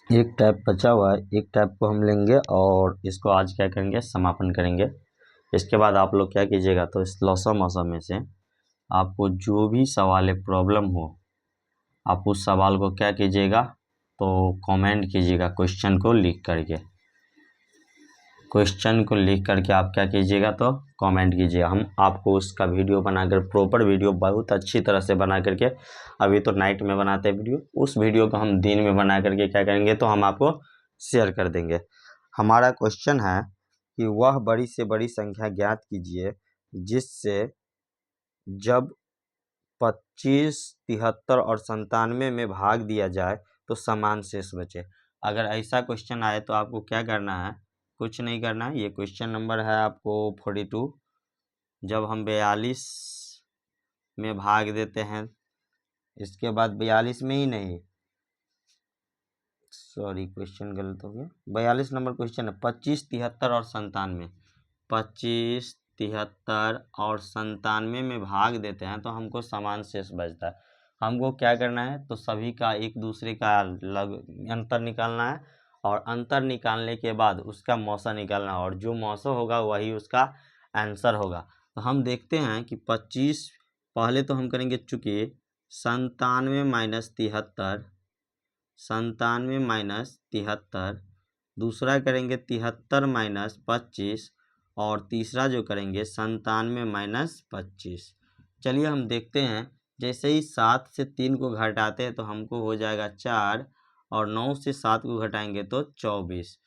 एक टाइप बचा हुआ है, एक टाइप को हम लेंगे और इसको आज क्या करेंगे, समापन करेंगे। इसके बाद आप लोग क्या कीजिएगा, तो इस लॉसा मौसम में से आपको जो भी सवाल है, प्रॉब्लम हो, आप उस सवाल को क्या कीजिएगा, तो कमेंट कीजिएगा। क्वेश्चन को लिख करके आप क्या कीजिएगा, तो कमेंट कीजिएगा। हम आपको उसका वीडियो बनाकर, प्रॉपर वीडियो बहुत अच्छी तरह से बना करके, अभी तो नाइट में बनाते हैं वीडियो, उस वीडियो को हम दिन में बना करके क्या करेंगे, तो हम आपको शेयर कर देंगे। हमारा क्वेश्चन है कि वह बड़ी से बड़ी संख्या ज्ञात कीजिए जिससे जब 25, 73 और 97 में भाग दिया जाए तो समान शेष बचे। अगर ऐसा क्वेश्चन आए तो आपको क्या करना है, कुछ नहीं करना है। ये क्वेश्चन नंबर है आपको 42। जब हम 42 में भाग देते हैं, इसके बाद 42 में ही नहीं, सॉरी क्वेश्चन गलत हो गया, 42 नंबर क्वेश्चन है। 25, 73 और 97, 25, 73 और 97 में भाग देते हैं तो हमको समान शेष बचता है। हमको क्या करना है, तो सभी का एक दूसरे का अंतर निकालना है, और अंतर निकालने के बाद उसका मौसा निकालना है, और जो मौसा होगा वही उसका आंसर होगा। तो हम देखते हैं कि 25, पहले तो हम करेंगे, चूँकि 97 माइनस 73, 97 माइनस 73, दूसरा करेंगे 73 माइनस 25, और तीसरा जो करेंगे 97 माइनस 25। चलिए हम देखते हैं, जैसे ही 7 से 3 को घटाते हैं तो हमको हो जाएगा 4, और 9 से 7 को घटाएंगे तो 24।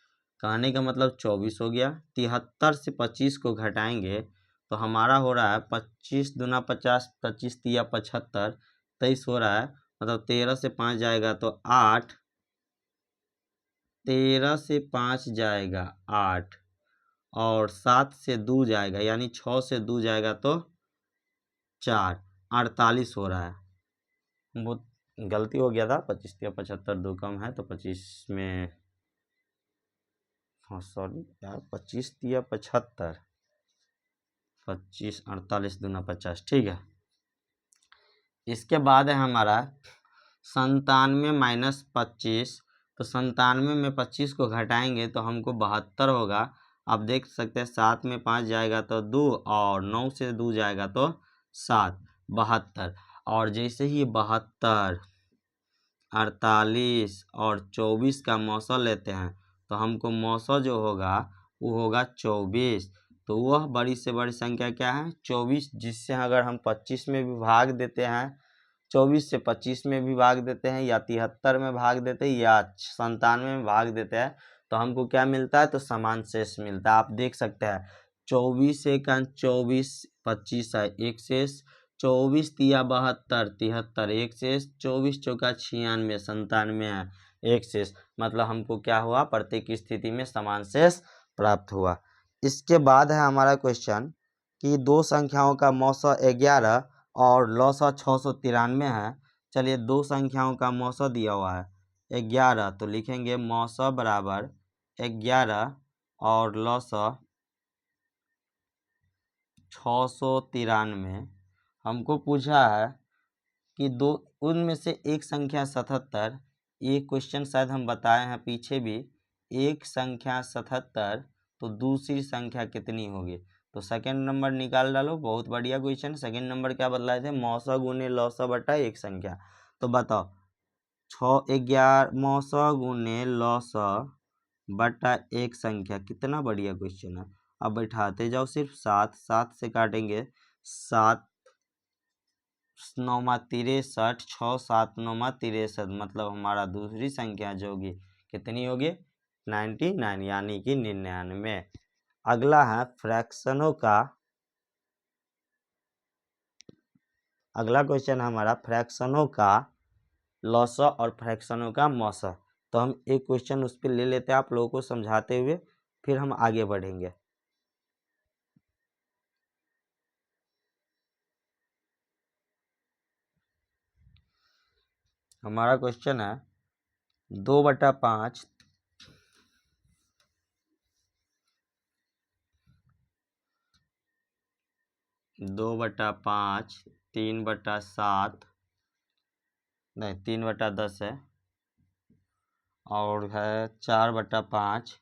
कहने का मतलब 24 हो गया। 73 से 25 को घटाएंगे तो हमारा हो रहा है 25 दूना 50, 25 तिया 75, 23 हो रहा है। मतलब 13 से 5 जाएगा तो 8, 13 से 5 जाएगा 8, और 7 से 2 जाएगा, यानी 6 से 2 जाएगा तो 4, 48 हो रहा है। वो गलती हो गया था, 25 या 75 दो कम है तो 25 में, हाँ सॉरी यार, 25 या 75, 25, 48 दूना 50, ठीक है। इसके बाद है हमारा 97 माइनस 25, तो 97 में 25 को घटाएंगे तो हमको 72 होगा। आप देख सकते हैं 7 में 5 जाएगा तो 2, और 9 से 2 जाएगा तो 7, 72। और जैसे ही 72, 48 और 24 का मौसा लेते हैं तो हमको मौसा जो होगा वो होगा 24। तो वह बड़ी से बड़ी संख्या क्या है, 24, जिससे अगर हम 25 में भी भाग देते हैं, 24 से 25 में भी भाग देते हैं, या 73 में भाग देते हैं, या 97 में भाग देते हैं, तो हमको क्या मिलता है, तो समान शेष मिलता है। आप देख सकते हैं 24 एक 24, 25 है एक शेष, 24 तिया 72, 73 एक शेष, 24 चौका 96, 97 है एक शेष। मतलब हमको क्या हुआ, प्रत्येक स्थिति में समान शेष प्राप्त हुआ। इसके बाद है हमारा क्वेश्चन कि दो संख्याओं का मौसा 11 और लौसा 693 है। चलिए, दो संख्याओं का मौसा दिया हुआ है 11, तो लिखेंगे मौसा बराबर 11 और लौसा 693। हमको पूछा है कि दो, उनमें से एक संख्या 77, ये क्वेश्चन शायद हम बताए हैं पीछे भी, एक संख्या 77 तो दूसरी संख्या कितनी होगी। तो सेकंड नंबर निकाल डालो, बहुत बढ़िया क्वेश्चन। सेकंड नंबर क्या बतलाए थे, मौसा गुने लौसा बटा एक संख्या। तो बताओ, 11 मौसा गुने लौसा बटा एक संख्या, कितना बढ़िया क्वेश्चन है। अब बैठाते जाओ, सिर्फ 7, 7 से काटेंगे, 7 9 63, 6 7 9 63, मतलब हमारा दूसरी संख्या जो होगी कितनी होगी, 99, यानी कि 99। अगला है फ्रैक्शनों का, अगला क्वेश्चन हमारा फ्रैक्शनों का लौसा और फ्रैक्शनों का मौसा। तो हम एक क्वेश्चन उस पर ले लेते हैं आप लोगों को समझाते हुए, फिर हम आगे बढ़ेंगे। हमारा क्वेश्चन है 2/5 2/5, 3/7, नहीं 3/10 है, और है 4/5।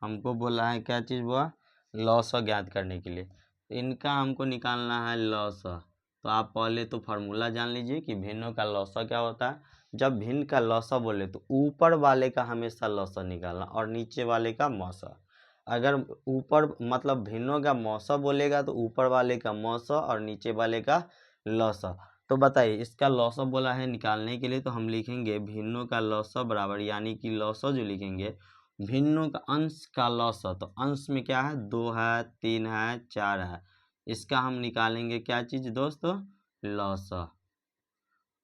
हमको बोला है क्या चीज़ हुआ, लॉसा ज्ञात करने के लिए। इनका हमको निकालना है लॉसा। तो आप पहले तो फार्मूला जान लीजिए कि भिन्नों का लॉसा क्या होता है। जब भिन्न का लॉसा बोले तो ऊपर वाले का हमेशा लॉसा निकालना और नीचे वाले का मौसा। अगर ऊपर मतलब भिन्नों का मौसा बोलेगा तो ऊपर वाले का मौसा और नीचे वाले का लॉसा। तो बताइए इसका लॉसा बोला है निकालने के लिए, तो हम लिखेंगे भिन्नों का लॉसा बराबर, यानी कि लॉसा जो लिखेंगे भिन्नों का अंश का लॉसा। तो अंश में क्या है, 2 है, 3 है, 4 है। इसका हम निकालेंगे क्या चीज़ दोस्तों, लॉसा।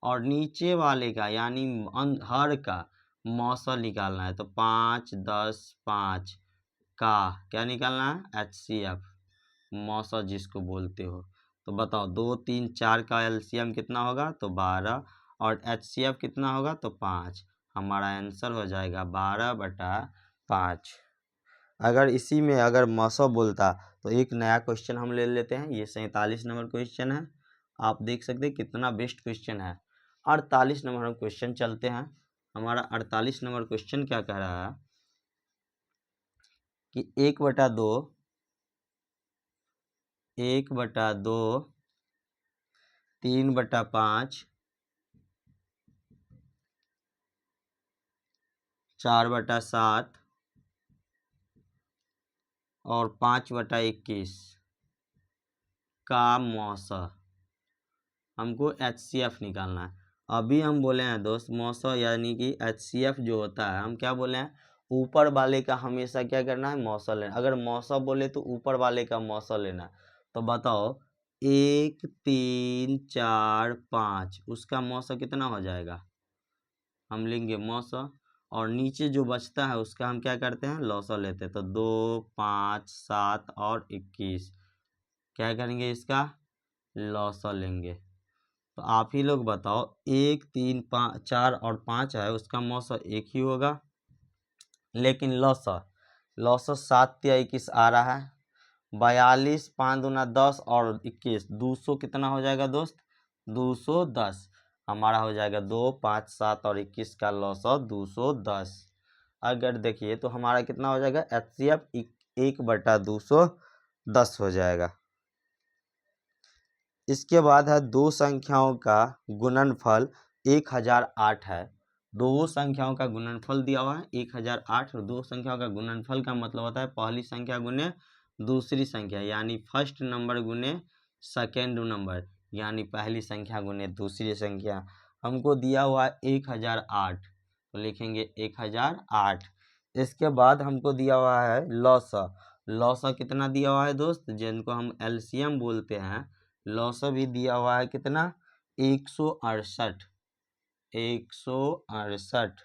और नीचे वाले का यानी हर का मौसा निकालना है। तो 5, 10, 5 का क्या निकालना है, HCF मौसा जिसको बोलते हो। तो बताओ 2, 3, 4 का LCM कितना होगा, तो 12, और HCF कितना होगा, तो 5। हमारा आंसर हो जाएगा 12/5। अगर इसी में अगर मौसा बोलता तो एक नया क्वेश्चन हम ले लेते हैं। ये 47 नंबर क्वेश्चन है। आप देख सकते हैं कितना बेस्ट क्वेश्चन है। 48 नंबर हम क्वेश्चन चलते हैं। हमारा 48 नंबर क्वेश्चन क्या कह रहा है कि 1/2 3/5 4/7 और 5/21 का मौसा हमको HCF निकालना है। अभी हम बोले हैं दोस्त मौसा यानी कि HCF जो होता है, हम क्या बोले हैं, ऊपर वाले का हमेशा क्या करना है, मौसा लेना। अगर मौसा बोले तो ऊपर वाले का मौसा लेना। तो बताओ 1, 3, 4, 5 उसका मौसा कितना हो जाएगा, हम लेंगे मौसा। और नीचे जो बचता है उसका हम क्या करते हैं, लौसा लेते हैं। तो 2, 5, 7 और 21 क्या करेंगे, इसका लौसा लेंगे। तो आप ही लोग बताओ 1, 3, 5, 4 और 5 है उसका मौसा एक ही होगा, लेकिन लौसा 7 या 21 आ रहा है। 42, 5 दूना 10 और 21 200 कितना हो जाएगा दोस्त, 210। हमारा हो जाएगा 2, 5, 7 और 21 का लौसा 210। अगर देखिए तो हमारा कितना हो जाएगा, HCF 1/210 हो जाएगा। इसके बाद है दो संख्याओं का गुणनफल 1008 है। दो संख्याओं का गुणनफल दिया हुआ है 1008। और दो संख्याओं का गुणनफल का मतलब होता है पहली संख्या गुने दूसरी संख्या, यानी फर्स्ट नंबर गुने सेकेंड नंबर, यानी पहली संख्या गुने दूसरी संख्या। हमको दिया हुआ है 1008, तो लिखेंगे 1008। इसके बाद हमको दिया हुआ है लौसा। लौसा कितना दिया हुआ है दोस्त, जिनको हम LCM बोलते हैं। लौसा भी दिया हुआ है कितना, 168। 168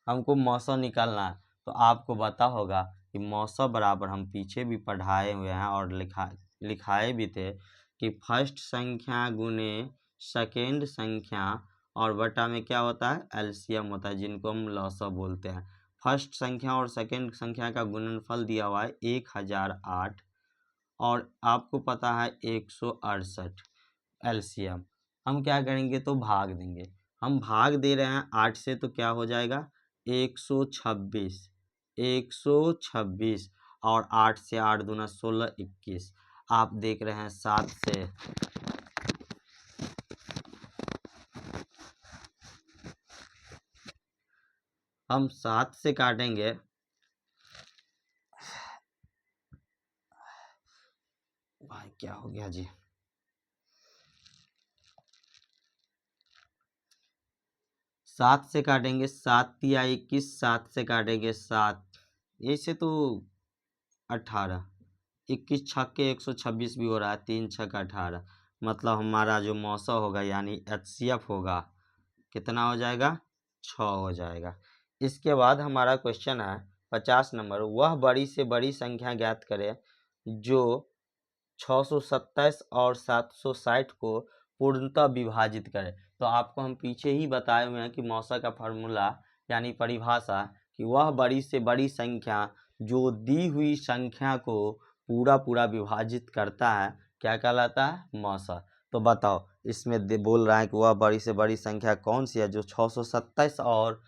हमको मौसा निकालना है। तो आपको पता होगा कि मौसा बराबर हम पीछे भी पढ़ाए हुए हैं और लिखाए भी थे कि फर्स्ट संख्या गुने सेकेंड संख्या और बटा में क्या होता है, LCM होता है, जिनको हम लौसा बोलते हैं। फर्स्ट संख्या और सेकेंड संख्या का गुणनफल दिया हुआ है 1008 और आपको पता है 168 LCM। हम क्या करेंगे, तो भाग देंगे। हम भाग दे रहे हैं 8 से, तो क्या हो जाएगा 126। 126 और 8 से 8 दूना 16, 21। आप देख रहे हैं 7 से हम 7 से काटेंगे। भाई क्या हो गया जी, 7 से काटेंगे, 7 या 21, 7 से काटेंगे 7, ऐसे तो 18, 21 छक्के 126 भी हो रहा है, 3 छक्का 18। मतलब हमारा जो मौसा होगा यानी HCF होगा कितना हो जाएगा, 6 हो जाएगा। इसके बाद हमारा क्वेश्चन है 50 नंबर, वह बड़ी से बड़ी संख्या ज्ञात करें जो 627 और 760 को पूर्णतः विभाजित करे। तो आपको हम पीछे ही बताए हुए हैं कि मौसा का फार्मूला यानी परिभाषा कि वह बड़ी से बड़ी संख्या जो दी हुई संख्या को पूरा विभाजित करता है क्या कहलाता है, मौसा। तो बताओ इसमें बोल रहा है कि वह बड़ी से बड़ी संख्या कौन सी है जो 627 और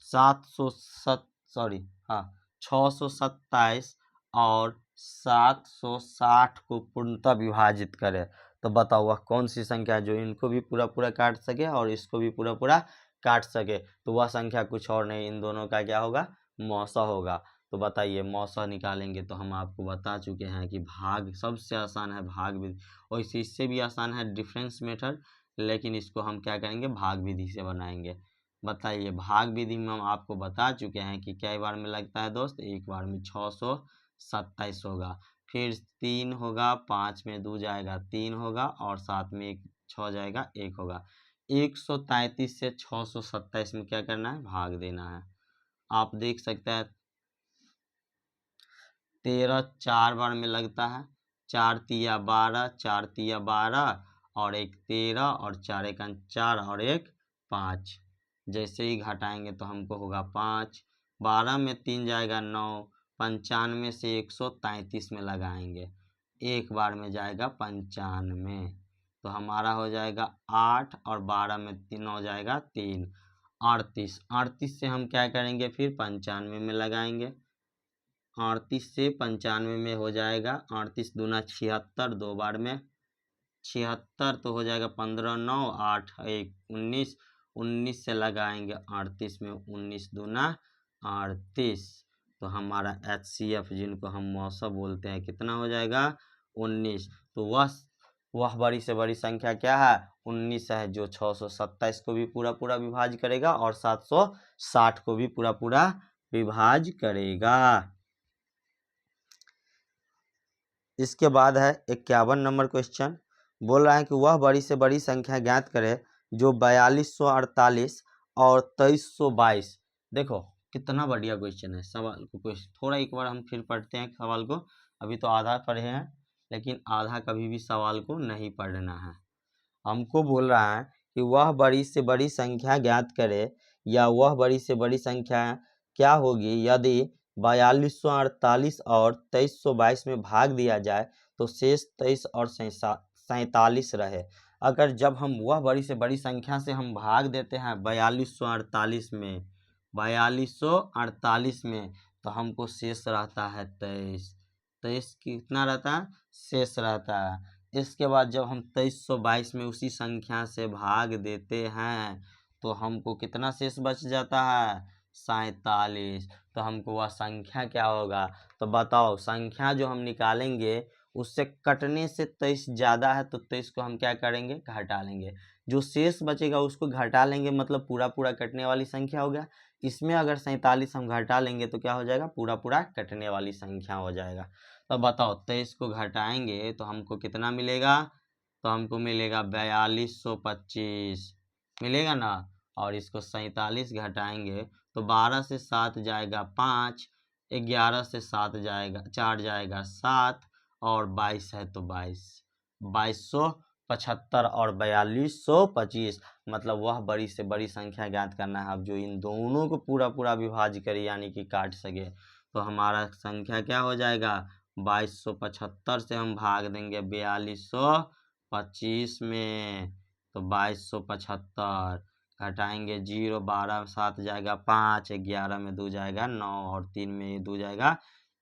627 और 760 को पूर्णतः विभाजित करे। तो बताओ वह कौन सी संख्या है जो इनको भी पूरा पूरा काट सके और इसको भी पूरा पूरा काट सके। तो वह संख्या कुछ और नहीं, इन दोनों का क्या होगा, मौसा होगा। तो बताइए मौसा निकालेंगे तो हम आपको बता चुके हैं कि भाग सबसे आसान है, भाग विधि। और इससे भी आसान है डिफरेंस मेथड, लेकिन इसको हम क्या करेंगे, भाग विधि से बनाएंगे। बताइए भाग विधि में हम आपको बता चुके हैं कि कई बार में लगता है दोस्त, एक बार में 627 होगा, फिर 3 होगा, 5 में 2 जाएगा 3 होगा, और 7 में 1 6 जाएगा 1 होगा। 133 से 627 में क्या करना है, भाग देना है। आप देख सकते हैं 13 4 बार में लगता है, 4 तिया 12, 4 तिया 12 और 1 13 और 4 1 4 और 1 5। जैसे ही घटाएंगे तो हमको होगा 5, 12 में 3 जाएगा 9, 95 से 133 में लगाएंगे, एक बार में जाएगा 95, तो हमारा हो जाएगा 8 और 12 में 9 जाएगा 3, 38। 38 से हम क्या करेंगे, फिर 95 में लगाएंगे, 38 से 95 में हो जाएगा 38 दूना 76, दो बार में 76, तो हो जाएगा 15 9 8 1 19, 19 से लगाएंगे 38 में, 19 दूना 38, तो हमारा HCF जिनको हम मौसा बोलते हैं कितना हो जाएगा 19। तो वह बड़ी से बड़ी संख्या क्या है, 19 है, जो 627 को भी पूरा पूरा विभाज करेगा और 760 को भी पूरा पूरा विभाज करेगा। इसके बाद है 51 नंबर क्वेश्चन। बोल रहा है कि वह बड़ी से बड़ी संख्या ज्ञात करे जो 4248 और 2322। देखो कितना बढ़िया क्वेश्चन है। सवाल को थोड़ा एक बार हम फिर पढ़ते हैं सवाल को। अभी तो आधा पढ़े हैं, लेकिन आधा कभी भी सवाल को नहीं पढ़ना है। हमको बोल रहा है कि वह बड़ी से बड़ी संख्या ज्ञात करे, या वह बड़ी से बड़ी संख्या क्या होगी यदि 4248 और 2322 में भाग दिया जाए तो शेष 23 और 47 रहे। अगर जब हम वह बड़ी से बड़ी संख्या से हम भाग देते हैं 4248 में, 4248 में, तो हमको शेष रहता है 23। 23 कितना रहता है, शेष रहता है। इसके बाद जब हम 2322 में उसी संख्या से भाग देते हैं तो हमको कितना शेष बच जाता है, 47। तो हमको वह संख्या क्या होगा, तो बताओ संख्या जो हम निकालेंगे उससे कटने से 23 ज़्यादा है, तो 23 को हम क्या करेंगे, घटा लेंगे। जो शेष बचेगा उसको घटा लेंगे, मतलब पूरा पूरा कटने वाली संख्या हो गया। इसमें अगर 47 हम घटा लेंगे तो क्या हो जाएगा, पूरा पूरा कटने वाली संख्या हो जाएगा। तो बताओ 23 को घटाएंगे तो हमको कितना मिलेगा, तो हमको मिलेगा 4225 मिलेगा ना। और इसको 47 घटाएंगे तो 12 से 7 जाएगा 5, 11 से 7 जाएगा 4 जाएगा 7, और 22 है तो 2275 और 4225। मतलब वह बड़ी से बड़ी संख्या ज्ञात करना है अब जो इन दोनों को पूरा पूरा विभाज्य करे, यानी कि काट सके। तो हमारा संख्या क्या हो जाएगा, 2275 से हम भाग देंगे 4225 में, तो 2275 घटाएंगे 0, 12 7 जाएगा 5, 11 में 2 जाएगा 9, और 3 में 2 जाएगा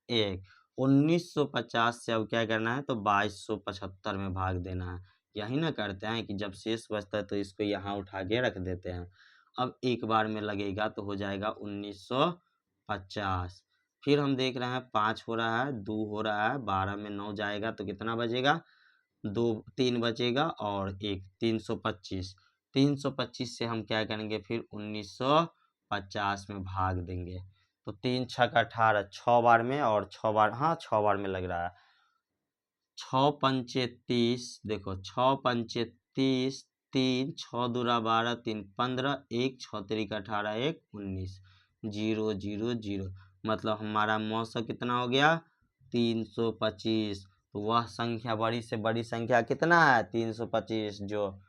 1। 1950 से अब क्या करना है, तो 2275 में भाग देना है। यही ना करते हैं कि जब शेष बचता है तो इसको यहाँ उठा के रख देते हैं। अब एक बार में लगेगा तो हो जाएगा 1950। फिर हम देख रहे हैं 5 हो रहा है, 2 हो रहा है, 12 में 9 जाएगा तो कितना बचेगा, 2 3 बचेगा और 1 325। 325 से हम क्या करेंगे, फिर 1950 में भाग देंगे। तो 3 6 18, 6 बार में, और 6 बार, हाँ 6 बार में लग रहा है। 6 पंचे 30, देखो 6 पंचे 30, 3 6 दूरा 12, 3 15, 1 6 3 18, 1 19, 0 0 0। मतलब हमारा मौसा कितना हो गया, 325। तो वह संख्या बड़ी से बड़ी संख्या कितना है, 325, जो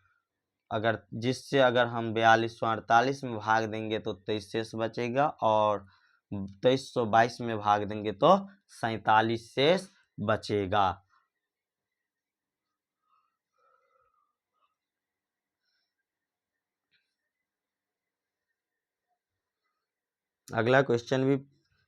जिससे अगर हम 4248 में भाग देंगे तो 23 शेष बचेगा, और 2322 में भाग देंगे तो 47 शेष बचेगा। अगला क्वेश्चन भी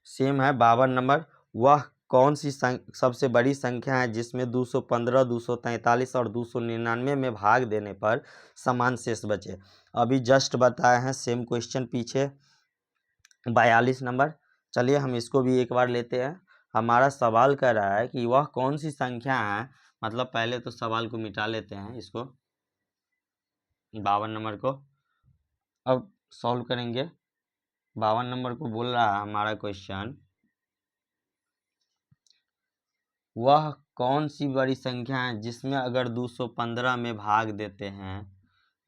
सेम है 52 नंबर। वह कौन सी सबसे बड़ी संख्या है जिसमें 215, 243 और 299 में भाग देने पर समान शेष बचे? अभी जस्ट बताए हैं सेम क्वेश्चन पीछे 42 नंबर। चलिए हम इसको भी एक बार लेते हैं। हमारा सवाल कह रहा है कि वह कौन सी संख्या है, मतलब पहले तो सवाल को मिटा लेते हैं इसको 52 नंबर को, अब सॉल्व करेंगे। 52 नंबर को बोल रहा है हमारा क्वेश्चन, वह कौन सी बड़ी संख्या है जिसमें अगर 215 में भाग देते हैं,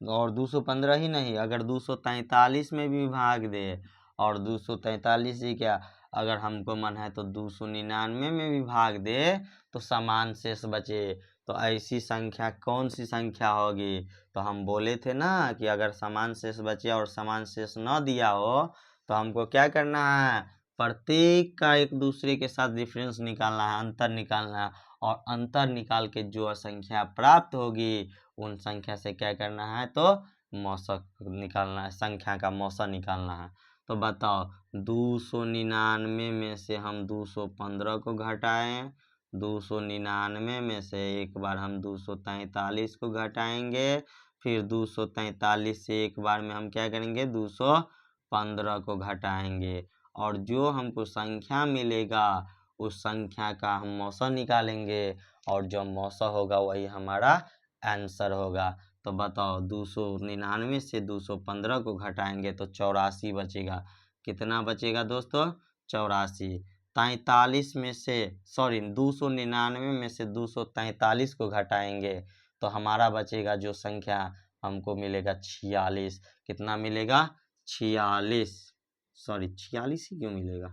और 215 ही नहीं, अगर 243 में भी भाग दे, और 243 ही क्या, अगर हमको मन है तो 299 में भी भाग दे तो समान शेष बचे। तो ऐसी संख्या कौन सी संख्या होगी? तो हम बोले थे ना कि अगर समान शेष बचे और समान शेष न दिया हो तो हमको क्या करना है, प्रत्येक का एक दूसरे के साथ डिफरेंस निकालना है, अंतर निकालना है, और अंतर निकाल के जो संख्या प्राप्त होगी उन संख्या से क्या करना है, तो मौसा निकालना है, संख्या का मौसा निकालना है। तो बताओ 299 में से हम 215 को घटाएं, 299 में से एक बार हम 243 को घटाएंगे, फिर 243 से एक बार में हम क्या करेंगे, 215 को घटाएंगे, और जो हमको संख्या मिलेगा उस संख्या का हम मौसा निकालेंगे, और जो मौसा होगा वही हमारा आंसर होगा। तो बताओ 299 से 215 को घटाएंगे तो 84 बचेगा। कितना बचेगा दोस्तों? 84। 43 में से 299 में से 243 को घटाएंगे तो हमारा बचेगा जो संख्या, हमको मिलेगा 46। कितना मिलेगा? 46। 46 ही क्यों मिलेगा,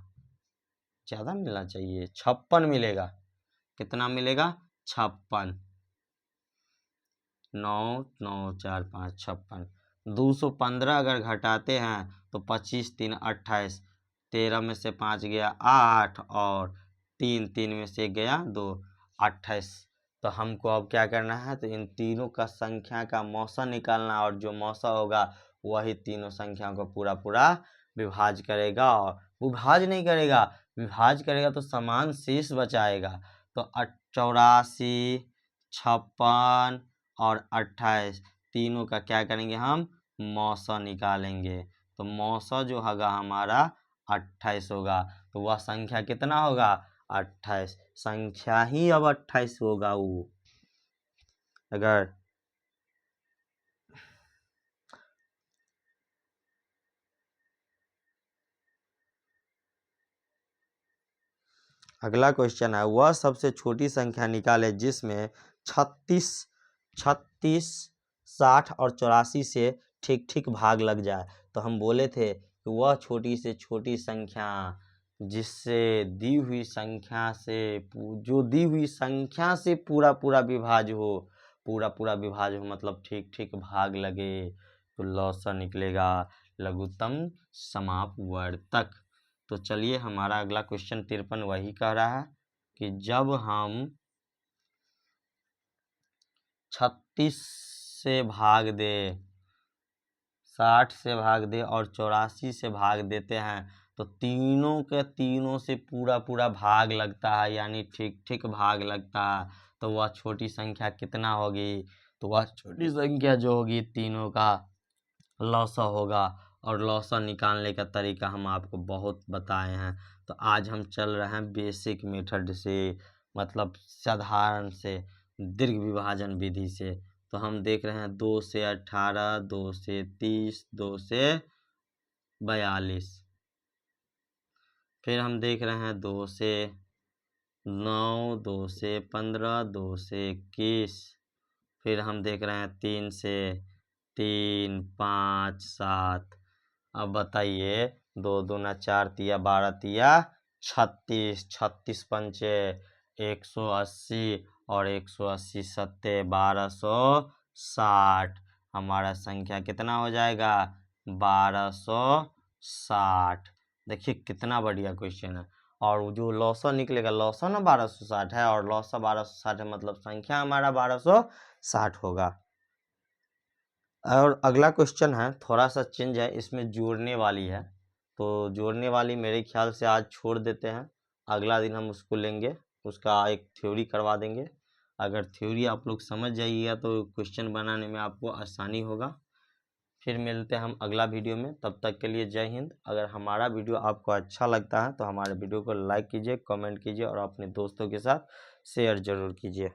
ज़्यादा मिलना चाहिए, 56 मिलेगा। कितना मिलेगा? 56। 9 9 4 5 56। 215 अगर घटाते हैं तो 25 3 28, 13 में से 5 गया 8, और 3 में से गया 2, 28। तो हमको अब क्या करना है, तो इन तीनों का संख्या का मौसा निकालना, और जो मौसा होगा वही तीनों संख्या को पूरा पूरा विभाज करेगा, और विभाज नहीं करेगा, विभाज करेगा तो समान शेष बचाएगा। तो 84, 56 और 28 तीनों का क्या करेंगे, हम मौसा निकालेंगे। तो मौसा जो होगा हमारा 28 होगा। तो वह संख्या कितना होगा? 28। संख्या ही अब 28 होगा। वो अगर अगला क्वेश्चन है, वह सबसे छोटी संख्या निकाले जिसमें 36, 60 और 84 से ठीक ठीक भाग लग जाए। तो हम बोले थे कि वह छोटी से छोटी संख्या जिससे दी हुई संख्या से जो दी हुई संख्या से पूरा पूरा विभाज हो, पूरा पूरा विभाज हो मतलब ठीक ठीक भाग लगे, तो लौसा निकलेगा लघुत्तम समापवर्तक। तो चलिए हमारा अगला क्वेश्चन 53 वही कह रहा है कि जब हम 36 से भाग दे, 60 से भाग दे और 84 से भाग देते हैं तो तीनों के तीनों से पूरा पूरा भाग लगता है, यानी ठीक ठीक भाग लगता है। तो वह छोटी संख्या कितना होगी? तो वह छोटी संख्या जो होगी तीनों का लौसा होगा, और लौसा निकालने का तरीका हम आपको बहुत बताए हैं। तो आज हम चल रहे हैं बेसिक मेथड से, मतलब साधारण से, दीर्घ विभाजन विधि से। तो हम देख रहे हैं 2 से 18, 2 से 30, 2 से 42। फिर हम देख रहे हैं 2 से 9, 2 से 15, 2 से 21। फिर हम देख रहे हैं 3 से 3, 5, 7। अब बताइए 2 दूना 4 तिया 12 तिया 36, 36 पंचे 180, और 180 सत्ते 1260। हमारा संख्या कितना हो जाएगा? 1260। देखिए कितना बढ़िया क्वेश्चन है। और जो लौसा निकलेगा, लौसा ना 1260 है, और लौसा 1260 है मतलब संख्या हमारा 1260 होगा। और अगला क्वेश्चन है थोड़ा सा चेंज है, इसमें जोड़ने वाली है। तो जोड़ने वाली मेरे ख्याल से आज छोड़ देते हैं, अगला दिन हम उसको लेंगे, उसका एक थ्योरी करवा देंगे। अगर थ्योरी आप लोग समझ जाइएगा तो क्वेश्चन बनाने में आपको आसानी होगा। फिर मिलते हैं हम अगला वीडियो में, तब तक के लिए जय हिंद। अगर हमारा वीडियो आपको अच्छा लगता है तो हमारे वीडियो को लाइक कीजिए, कमेंट कीजिए और अपने दोस्तों के साथ शेयर ज़रूर कीजिए।